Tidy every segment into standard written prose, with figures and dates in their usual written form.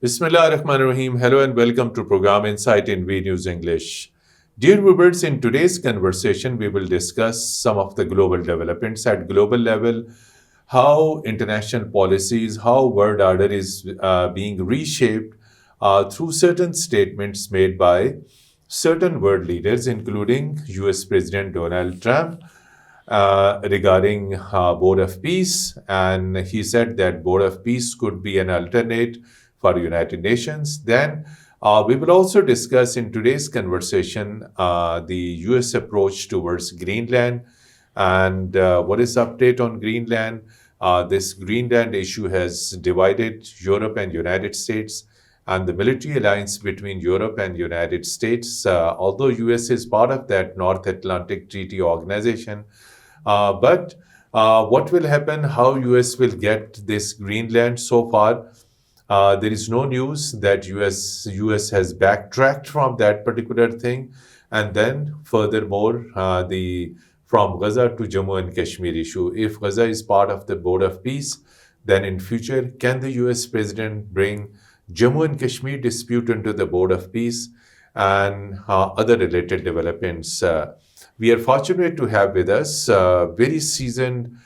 Bismillahirrahmanirrahim. Hello and welcome to program Insight in V News English. Dear viewers, in today's conversation, we will discuss some of the global developments at global level, how international policies, how world order is being reshaped through certain statements made by certain world leaders, including US President Donald Trump, regarding Board of Peace. And he said that Board of Peace could be an alternate for United Nations. Then we will also discuss in today's conversation the US approach towards Greenland and what is the update on Greenland. This Greenland issue has divided Europe and United States, and the military alliance between Europe and United States, although US is part of that North Atlantic Treaty Organization. But what will happen, how US will get this Greenland so far? There is no news that US has backtracked from that particular thing. And then furthermore, from Gaza to Jammu and Kashmir issue. If Gaza is part of the Board of Peace, then in future, can the US president bring Jammu and Kashmir dispute into the Board of Peace and other related developments? We are fortunate to have with us very seasoned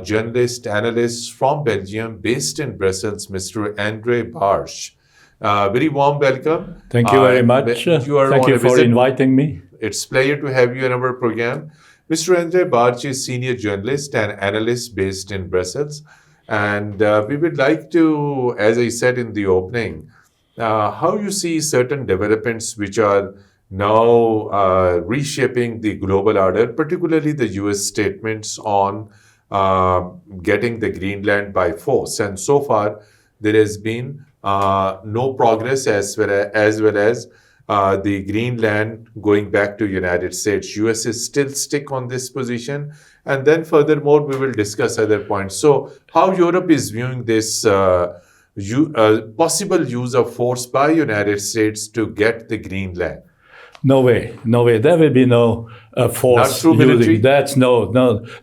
journalist, analyst from Belgium, based in Brussels, Mr. Endre Barch. Very warm welcome. Thank you very much. Thank you for inviting me. It's a pleasure to have you in our program. Mr. Endre Barch is senior journalist and analyst based in Brussels. And we would like to, as I said in the opening, how you see certain developments which are now reshaping the global order, particularly the US statements on getting the Greenland by force. And so far, there has been no progress as well as the Greenland going back to United States. US is still stick on this position. And then furthermore, we will discuss other points. So how Europe is viewing this possible use of force by United States to get the Greenland? No way. There will be no force. Not through military? That's no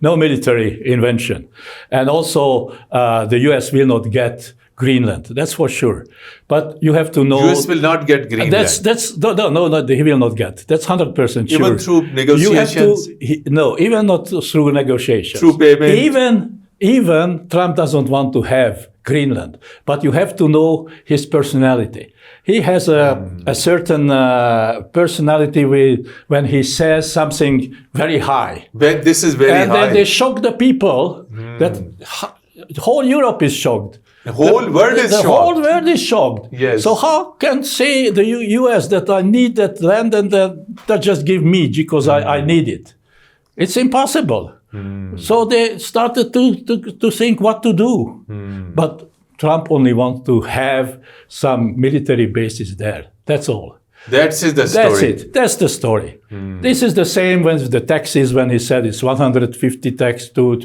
military invention. And also, the US will not get Greenland. That's for sure. But you have to know. US will not get Greenland. No, he will not get. That's 100% sure. Even through negotiations? Even not through negotiations. Through payment? Even Trump doesn't want to have Greenland. But you have to know his personality. He has a certain personality when he says something very high. This is very high. And then they shock the people that whole Europe is shocked. The whole world is shocked. The whole world is shocked. Yes. So how can say the US that I need that land and that just give me because I need it? It's impossible. So they started to think what to do. But Trump only wants to have some military bases there. That's all. That's the story. That's it. That's the story. This is the same with the taxes when he said it's 150 tax to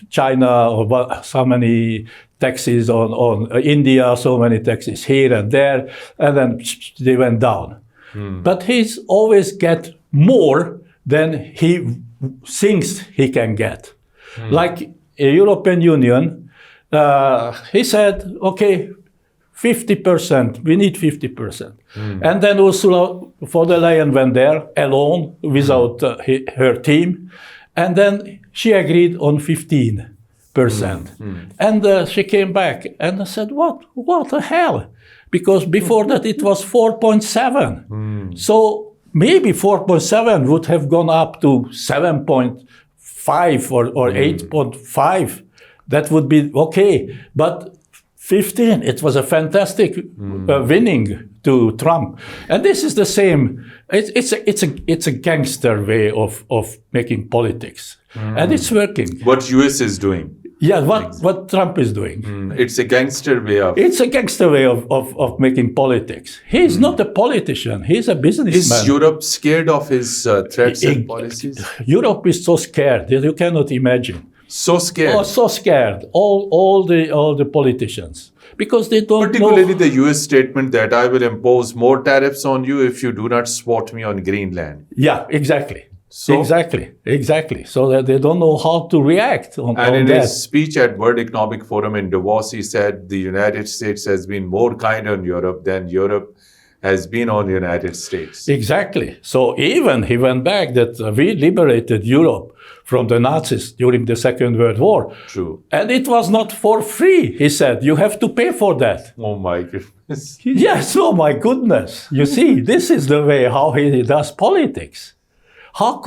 China, or so many taxes on India, so many taxes here and there, and then they went down. But he's always get more than he thinks he can get. Like a European Union, he said, okay, 50%, we need 50%. And then Ursula von der Leyen went there alone without her team. And then she agreed on 15%. And she came back and I said, what the hell? Because before that it was 4.7. So maybe 4.7 would have gone up to 7.5 or 8.5. That would be okay. But 15, it was a fantastic winning to Trump. And this is the same. It's a gangster way of making politics. And it's working. What US is doing. Yeah, what Trump is doing. It's a gangster way of... It's a gangster way of making politics. He's not a politician. He's a businessman. Is Europe scared of his threats and policies? Europe is so scared that you cannot imagine. So scared. Oh, so scared. All the politicians, because they don't Particularly the US statement that I will impose more tariffs on you if you do not support me on Greenland. Yeah, exactly. So, Exactly. So that they don't know how to react on and in that. his speech at World Economic Forum in Davos, he said the United States has been more kind on Europe than Europe has been on the United States. Exactly. So even he went back that we liberated Europe from the Nazis during the Second World War. True. And it was not for free, he said. You have to pay for that. Oh my goodness. Yes, oh my goodness. You see, this is the way how he does politics. How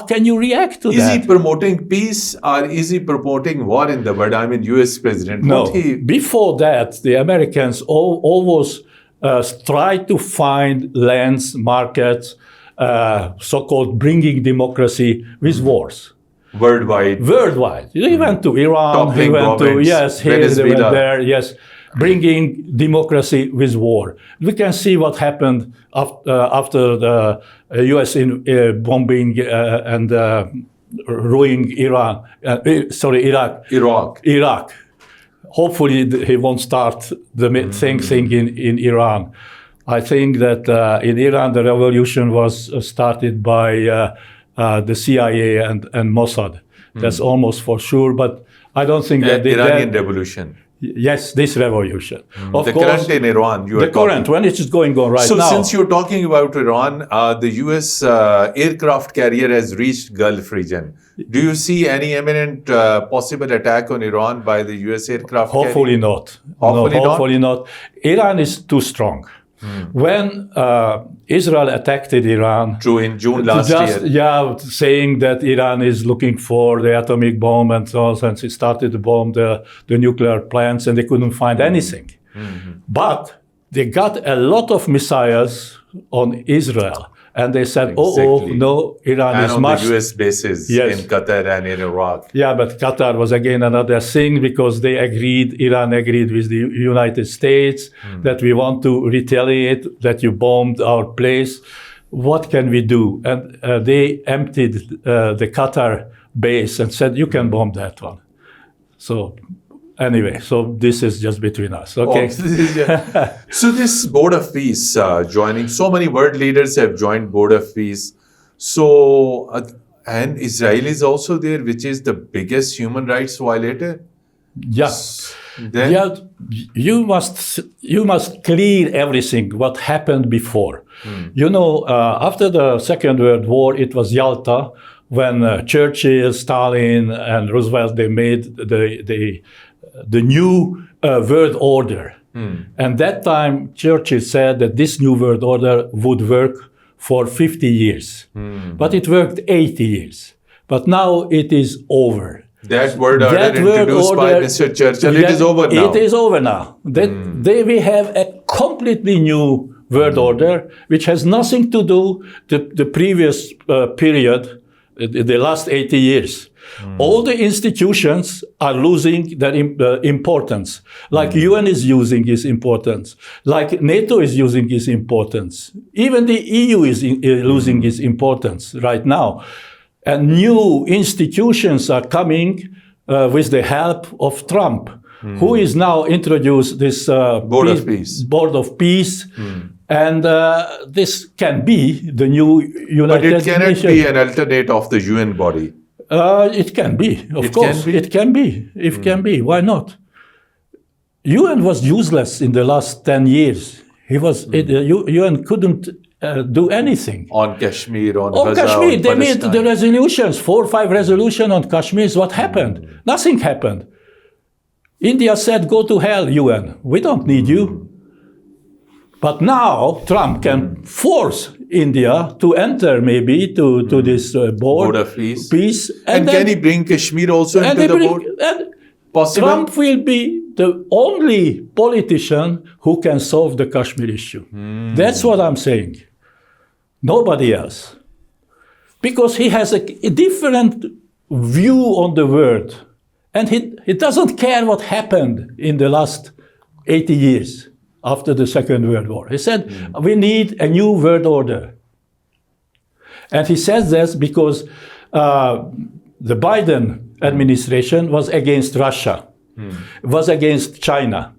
can you react to Is that? he promoting peace or is he promoting war in the world? I mean, US president. No. Won't he? Before that, the Americans always try to find lands, markets, so-called bringing democracy with wars. Worldwide. He went to Iran, Toppling he went to, governments, yes, here, they Venezuela. went there, yes, bringing democracy with war. We can see what happened after the US bombing and ruining Iraq. Hopefully he won't start the same thing in Iran. I think that in Iran the revolution was started by the CIA and Mossad. That's almost for sure, but I don't think that The Iranian revolution. Yes, this revolution. Of The course, current in Iran. the current, when it is going on right so now. since you're talking about Iran, the US aircraft carrier has reached Gulf region. Do you see any imminent possible attack on Iran by the US aircraft Hopefully carrier? not. Hopefully not. Iran is too strong. When Israel attacked Iran, True, in June last year. Yeah, saying that Iran is looking for the atomic bomb and so on, since it started to bomb the nuclear plants and they couldn't find anything. But they got a lot of missiles on Israel. And they said, no, Iran and is on much... the US bases in Qatar and in Iraq. Yeah, but Qatar was again another thing because Iran agreed with the United States that we want to retaliate, that you bombed our place. What can we do? And they emptied the Qatar base and said, you can bomb that one. So anyway, so this is just between us. Okay. So this Board of Peace joining, so many world leaders have joined Board of Peace. So, and Israel is also there, which is the biggest human rights violator. Yeah. Then, you must clear everything what happened before. You know, after the Second World War, it was Yalta when Churchill, Stalin, and Roosevelt, they made the new world order. And that time, Churchill said that this new world order would work for 50 years. But it worked 80 years. But now it is over. That world order introduced by Mr. Churchill, it is over now. It is over now. We have a completely new world order, which has nothing to do with the previous period, the last 80 years. All the institutions are losing their importance. Like UN is using its importance. Like NATO is using its importance. Even the EU is losing its importance right now. And new institutions are coming with the help of Trump, who is now introduced this Board of Peace. And this can be the new United Nations. But it cannot be an alternate of the UN body. It can be, of course. It can be. It can be. Why not? UN was useless in the last 10 years. UN couldn't do anything. On Kashmir, on Gaza, Kashmir, on they made the resolutions, 4 or 5 resolutions on Kashmir. What happened? Nothing happened. India said, go to hell, UN. We don't need you. But now Trump can force India to enter maybe to this board of Peace. And then, can he bring Kashmir also into the board? Possible? Trump will be the only politician who can solve the Kashmir issue. That's what I'm saying. Nobody else. Because he has a different view on the world. And he doesn't care what happened in the last 80 years after the Second World War. He said, we need a new world order. And he says this because the Biden administration was against Russia, was against China.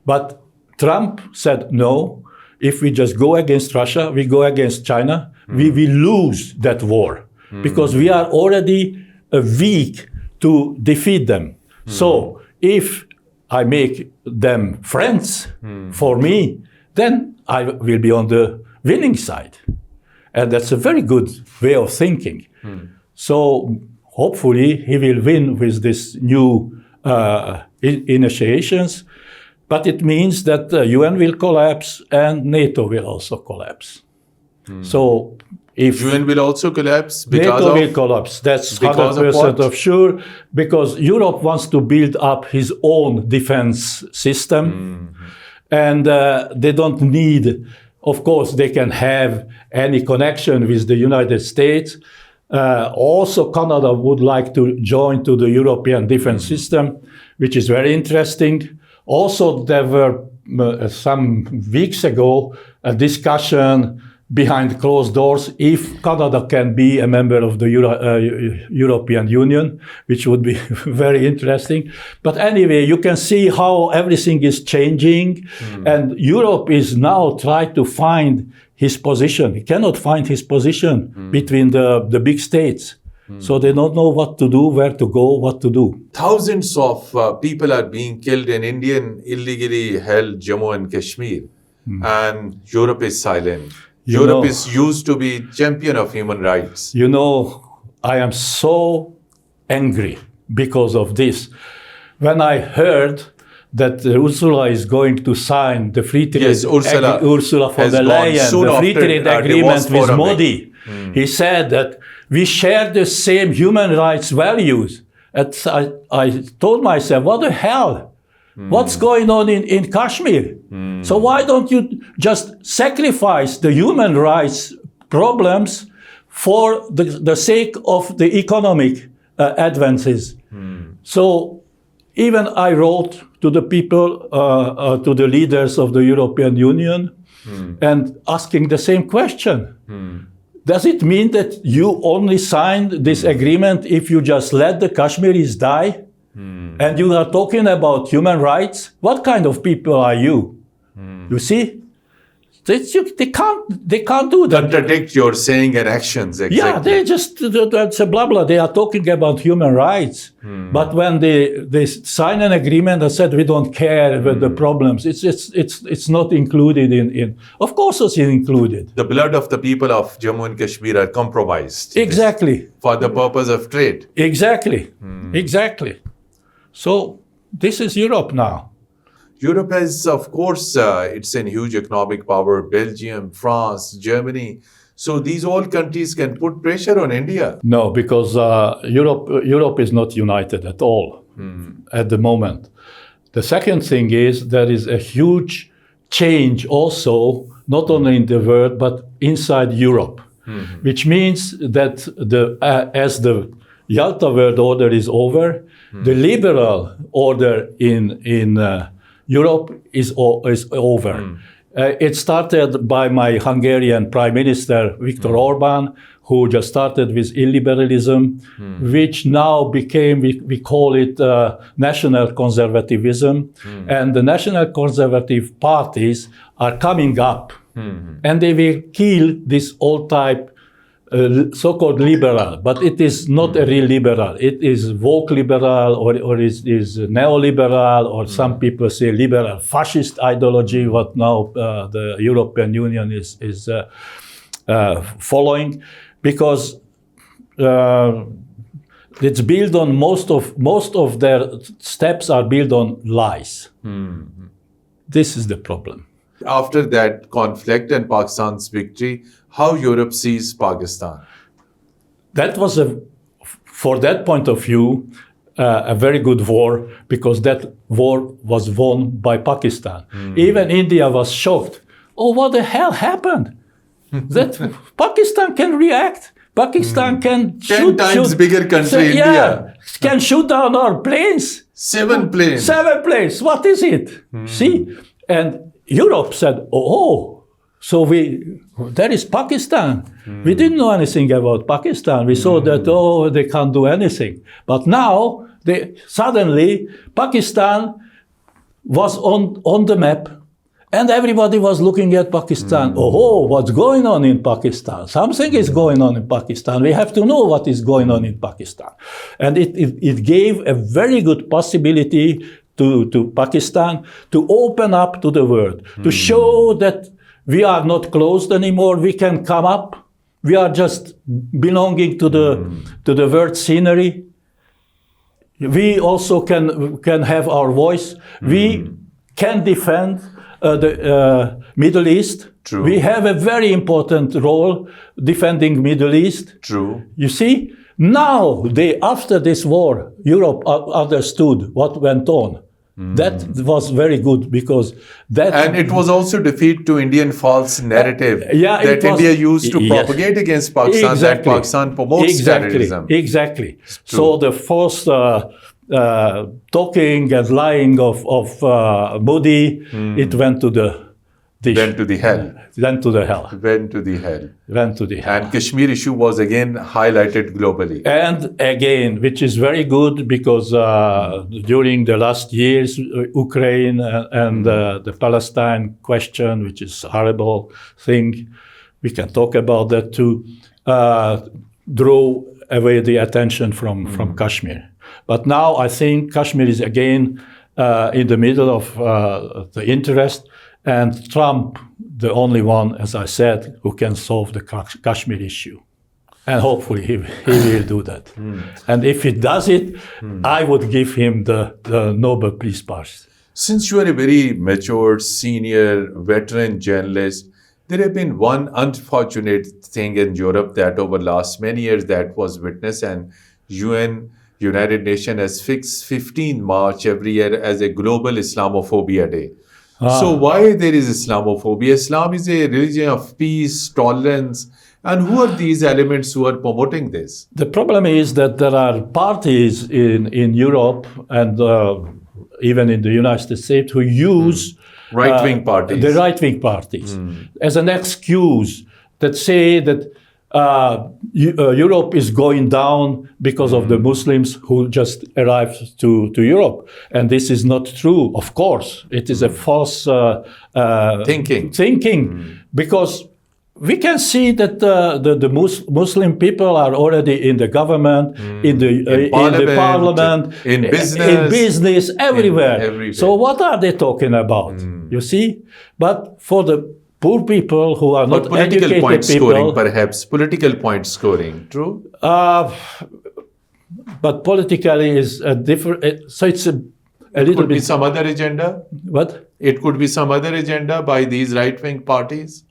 But Trump said, no, if we just go against Russia, we go against China, we will lose that war. because we are already weak to defeat them. So if I make them friends for me, then I will be on the winning side. And that's a very good way of thinking. So hopefully he will win with this new initiations, but it means that the UN will collapse and NATO will also collapse. So if UN will also collapse NATO will collapse, that's 100% of sure, because Europe wants to build up his own defense system, and they don't need, of course, they can have any connection with the United States. Also, Canada would like to join to the European defense system, which is very interesting. Also, there were some weeks ago a discussion behind closed doors if Canada can be a member of the European Union, which would be very interesting. But anyway, you can see how everything is changing, and Europe is now trying to find his position. He cannot find his position between the big states. So they don't know what to do, where to go, what to do. Thousands of people are being killed in Indian illegally held Jammu and Kashmir, and Europe is silent. Europe is used to be champion of human rights. You know, I am so angry because of this. When I heard that Ursula is going to sign the free trade Ursula von der Leyen, the free trade agreement with Modi, he said that we share the same human rights values. And I told myself, what the hell? What's going on in Kashmir? So why don't you just sacrifice the human rights problems for the sake of the economic advances? So even I wrote to the people, to the leaders of the European Union, and asking the same question. Does it mean that you only signed this agreement if you just let the Kashmiris die? And you are talking about human rights? What kind of people are you? You see? They can't do that. Contradict your saying and actions, exactly. Yeah, that's a blah blah. They are talking about human rights. But when they sign an agreement and said we don't care with the problems, it's not included in. Of course it's included. The blood of the people of Jammu and Kashmir are compromised. Exactly. For the purpose of trade. Exactly. Exactly. So this is Europe now. Europe has, of course, it's a huge economic power. Belgium, France, Germany. So these all countries can put pressure on India. No, because Europe is not united at all at the moment. The second thing is there is a huge change also, not only in the world, but inside Europe, which means that as the Yalta World Order is over, the liberal order in Europe is over. It started by my Hungarian Prime Minister, Viktor Orban, who just started with illiberalism, which now became, we call it national conservatism. And the national conservative parties are coming up, and they will kill this old type so-called liberal, but it is not a real liberal. It is woke liberal, or is neoliberal, or some people say liberal fascist ideology, what now the European Union is following, because it's built on most of their steps are built on lies. This is the problem. After that conflict and Pakistan's victory, how Europe sees Pakistan? That was, for that point of view, a very good war, because that war was won by Pakistan. Even India was shocked. Oh, what the hell happened? That Pakistan can react. Pakistan can shoot. 10 times bigger country, India. Can shoot down our planes. 7 planes. 7 planes. What is it? See? And Europe said, so there is Pakistan. We didn't know anything about Pakistan. We saw that, they can't do anything. But now, suddenly, Pakistan was on the map, And everybody was looking at Pakistan. Oh, what's going on in Pakistan? Something is going on in Pakistan. We have to know what is going on in Pakistan. And it gave a very good possibility to Pakistan to open up to the world, to show that we are not closed anymore. We can come up. We are just belonging to the world scenery. We also can have our voice. We can defend the Middle East. True. We have a very important role defending Middle East. True. You see, now after this war, Europe understood what went on. That was very good because that... And it was also defeat to Indian false narrative that India used to propagate against Pakistan, that Pakistan promotes terrorism. Exactly. So the false talking and lying of Modi, it went to the hell. Went to the hell. And Kashmir issue was again highlighted globally. And again, which is very good because during the last years, Ukraine and the Palestine question, which is a horrible thing, we can talk about that too, draw away the attention from Kashmir. But now I think Kashmir is again in the middle of the interest, and Trump, the only one, as I said, who can solve the Kashmir issue. And hopefully he will do that. And if he does it, I would give him the Nobel Peace Prize. Since you are a very mature, senior, veteran journalist, there have been one unfortunate thing in Europe that over last many years that was witnessed, and United Nations has fixed 15 March every year as a global Islamophobia day. So why there is Islamophobia? Islam is a religion of peace, tolerance, and who are these elements who are promoting this? The problem is that there are parties in Europe and even in the United States who use right-wing parties. The right-wing parties as an excuse that say that Europe is going down because of the Muslims who just arrived to Europe. And this is not true, of course. It is a false thinking because we can see that the Muslim people are already in the government, in the parliament, in business, everywhere. So what are they talking about? You see? But for the poor people who are not educated point people, scoring, perhaps political point scoring, true. But politically is a different. So it's a little could bit. Be some other agenda. What? It could be some other agenda by these right-wing parties.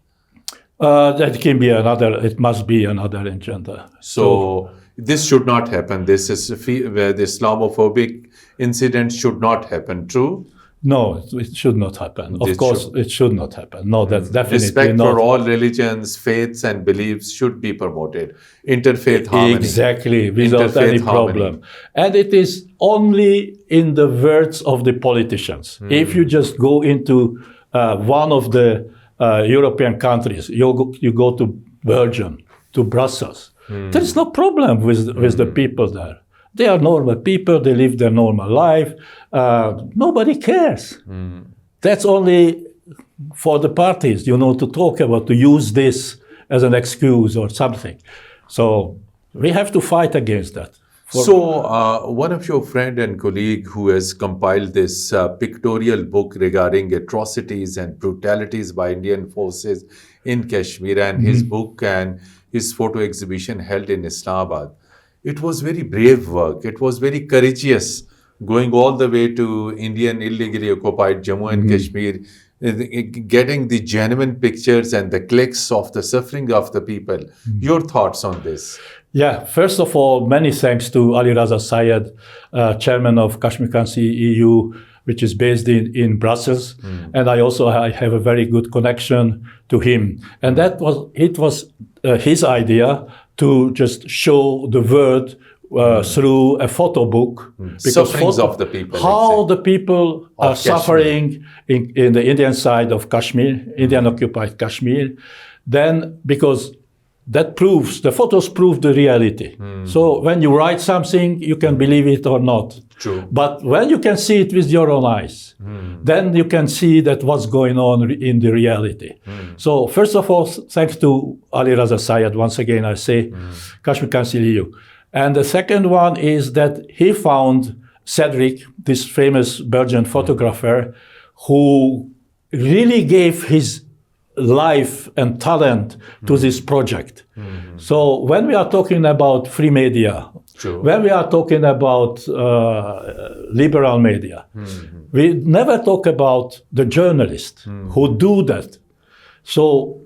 That can be another. It must be another agenda. So this should not happen. This is where the Islamophobic incident should not happen. True. No, it should not happen. Of course, it should not happen. No, that's definitely Respect not. for all religions, faiths, and beliefs should be promoted. Interfaith harmony. Exactly, without any problem. And it is only in the words of the politicians. If you just go into one of the European countries, you go to Belgium, to Brussels, there is no problem with the people there. They are normal people, they live their normal life. Nobody cares. That's only for the parties, to talk about, to use this as an excuse or something. So we have to fight against that. So one of your friend and colleague who has compiled this pictorial book regarding atrocities and brutalities by Indian forces in Kashmir, and his book and his photo exhibition held in Islamabad. It was very brave work. It was very courageous, going all the way to Indian illegally occupied Jammu and Kashmir, getting the genuine pictures and the clicks of the suffering of the people. Your thoughts on this? Yeah, first of all, many thanks to Ali Raza Syed, chairman of Kashmir Council EU, which is based in Brussels. And I have a very good connection to him. And it was his idea to just show the world through a photo book. Sufferings of the people. How the people are suffering in the Indian side of Kashmir, Indian occupied Kashmir. Then, because the photos prove the reality. So when you write something, you can believe it or not. True. But when you can see it with your own eyes, then you can see that what's going on in the reality. So first of all, thanks to Ali Raza Sayed, once again I say, Kashmir Council. And the second one is that he found Cedric, this famous Belgian photographer, who really gave his life and talent to this project. So when we are talking about free media, True. when we are talking about liberal media, we never talk about the journalists who do that. So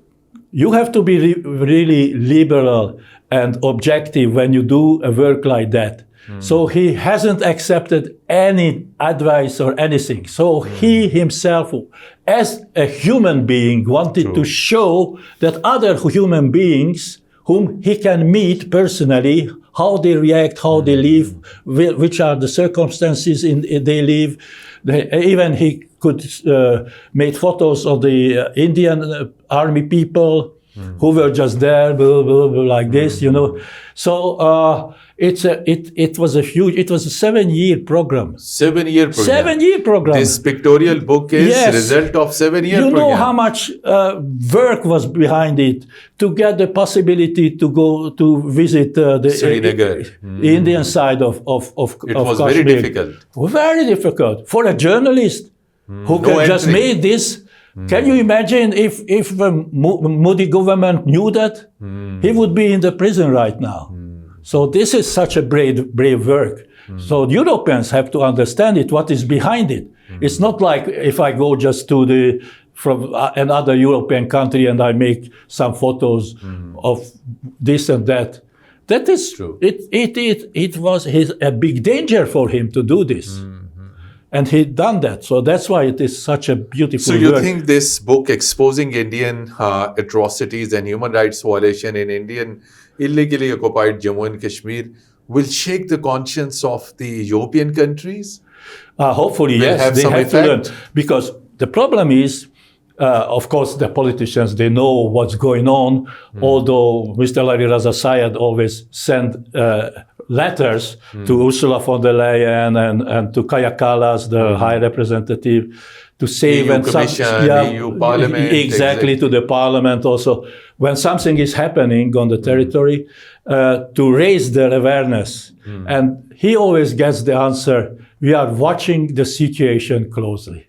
you have to be really liberal and objective when you do a work like that. So he hasn't accepted any advice or anything. So he himself, as a human being, wanted to show that other human beings whom he can meet personally, how they react, how they live, which are the circumstances they live. Even he could make photos of the Indian army people who were just there, blah, blah, blah, like this, you know. So it was a 7-year program. 7-year program. 7-year program. This pictorial book is result of 7-year program. You know how much work was behind it to get the possibility to go to visit the Indian side of It was Kashmir. very difficult. Very difficult for a journalist who can just made this. Can you imagine if the Modi government knew that? He would be in the prison right now. So this is such a brave work. So Europeans have to understand it, what is behind it. It's not like if I go just to from another European country and I make some photos of this and that. That is true. It was a big danger for him to do this. And he'd done that. So that's why it is such a beautiful work. So you work. think this book exposing Indian atrocities and human rights violation in Indian illegally occupied Jammu and Kashmir will shake the conscience of the European countries? Hopefully, yes. They have to learn. Because the problem is, of course, the politicians, they know what's going on, although Mr. Larry Raza Sayed always sent letters to Ursula von der Leyen and to Kaja Kallas, the High Representative, to save EU Commission, EU Parliament. Exactly, to the Parliament also. When something is happening on the territory, to raise their awareness. And he always gets the answer, we are watching the situation closely.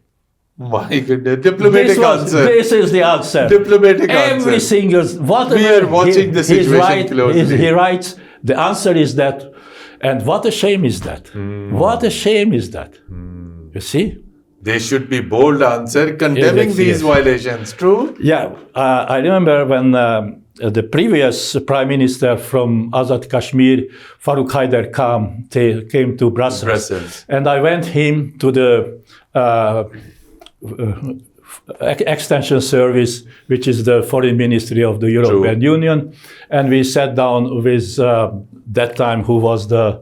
My goodness, diplomatic answer. This is the answer. Diplomatic answer. Every single, whatever we are watching the situation closely. He writes, the answer is that, and what a shame is that. What a shame is that. You see? There should be bold answer condemning these violations, true? Yeah, I remember when the previous prime minister from Azad Kashmir, Farooq Haider came to Brussels. And I went him to the Extension Service, which is the foreign ministry of the European Union, and we sat down with that time who was the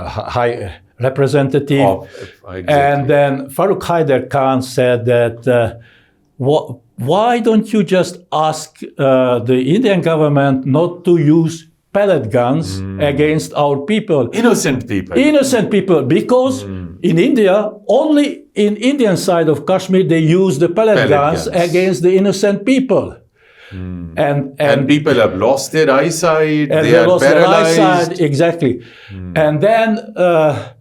high representative, exactly. And then Farooq Haider Khan said that why don't you just ask the Indian government not to use pellet guns against our people, innocent people, because in India, only in Indian side of Kashmir, they use the pellet guns against the innocent people. And people have lost their eyesight, and they are lost paralyzed. Their eyesight, exactly. And then the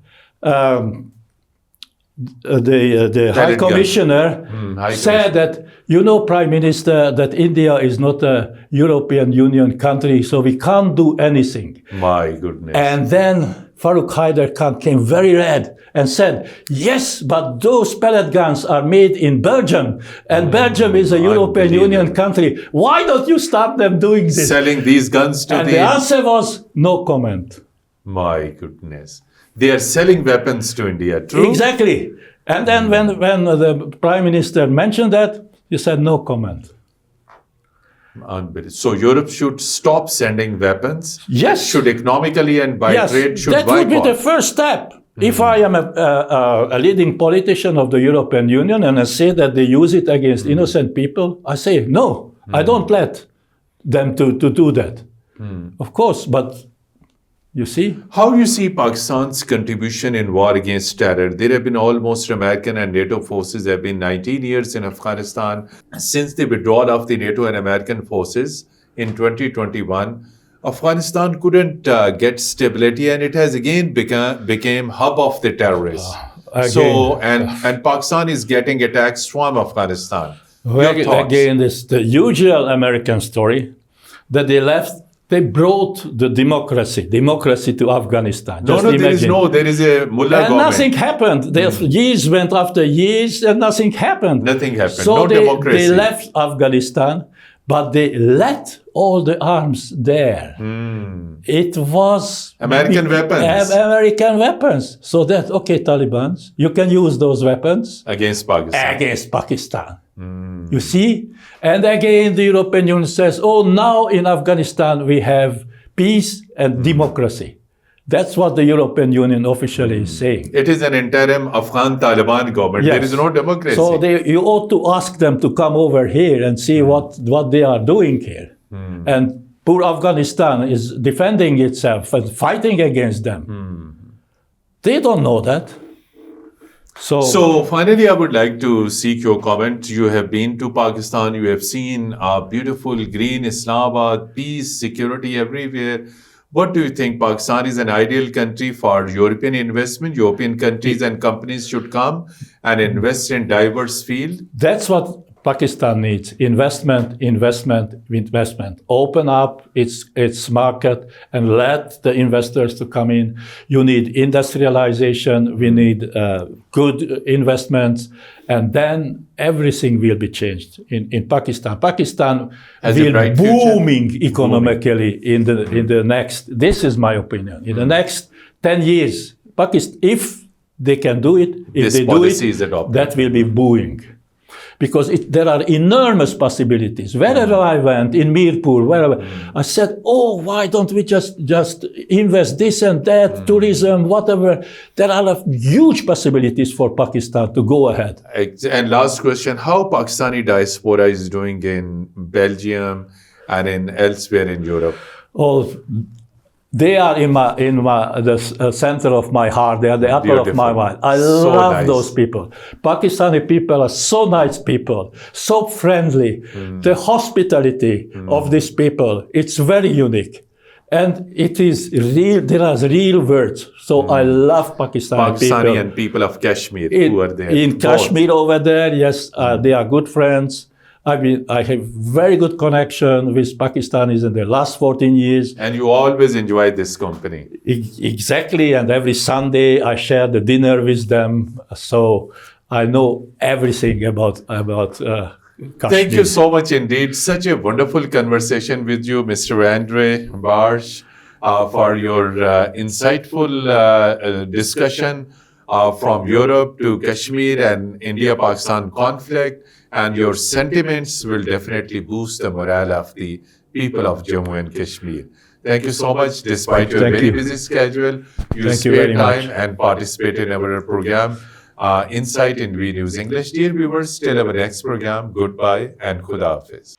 High Commissioner said that, you know, Prime Minister, that India is not a European Union country, so we can't do anything. My goodness. And then Farooq Haider Khan came very red and said, yes, but those pellet guns are made in Belgium, and Belgium is a European Union country. Why don't you stop them doing this? Selling these guns to the answer was no comment. My goodness. They are selling weapons to India, true? Exactly. And then when the Prime Minister mentioned that, he said no comment. So Europe should stop sending weapons? Yes. Should economically and by trade should that would be the first step. If I am a leading politician of the European Union and I say that they use it against innocent people, I say, no, I don't let them to do that. Of course, but You see? How you see Pakistan's contribution in war against terror? There have been almost American and NATO forces have been 19 years in Afghanistan. Since the withdrawal of the NATO and American forces in 2021, Afghanistan couldn't get stability, and it has again became hub of the terrorists. So, and Pakistan is getting attacks from Afghanistan. Your thoughts? Again, this the usual American story that they left. They brought the democracy to Afghanistan. There is a mullah and government. nothing happened. Years went after years, and nothing happened. Nothing happened. So no democracy. They left Afghanistan, but they let all the arms there. It was American weapons. American weapons. So that Taliban, you can use those weapons against Pakistan. You see? And again, the European Union says, now in Afghanistan we have peace and democracy. That's what the European Union officially is saying. It is an interim Afghan Taliban government. Yes. There is no democracy. So you ought to ask them to come over here and see what they are doing here. And poor Afghanistan is defending itself and fighting against them. They don't know that. So finally, I would like to seek your comment. You have been to Pakistan. You have seen beautiful green Islamabad, peace, security everywhere. What do you think? Pakistan is an ideal country for European investment. European countries and companies should come and invest in diverse field. That's what Pakistan needs: investment. Open up its market and let the investors to come in. You need industrialization. We need good investments, and then everything will be changed in Pakistan. Pakistan Has will a bright be future. booming economically in the next. This is my opinion. In the next 10 years, Pakistan, if they can do it, if they do it, that will be booming. Because there are enormous possibilities. Wherever I went, in Mirpur, wherever, I said, why don't we just invest this and that, tourism, whatever. There are huge possibilities for Pakistan to go ahead. And last question, how Pakistani diaspora is doing in Belgium and in elsewhere in Europe? They are in the center of my heart. They are the apple of my mind. I love those people. Pakistani people are so nice people, so friendly. The hospitality of these people, it's very unique. And it is real, there are real words. So I love Pakistani people. And people of Kashmir who are there. In Kashmir over there, yes, they are good friends. I have very good connection with Pakistanis in the last 14 years. And you always enjoy this company. Exactly. And every Sunday I share the dinner with them. So I know everything about Kashmir. Thank you so much indeed. Such a wonderful conversation with you, Mr. Endre, Barch, for your insightful discussion from Europe to Kashmir and India-Pakistan conflict. And your sentiments will definitely boost the morale of the people of Jammu and Kashmir. Thank you so much. Despite your very busy schedule, you spare time and participate in our program, Insight in V News English. Dear viewers, till our next program, goodbye and Khuda Hafiz.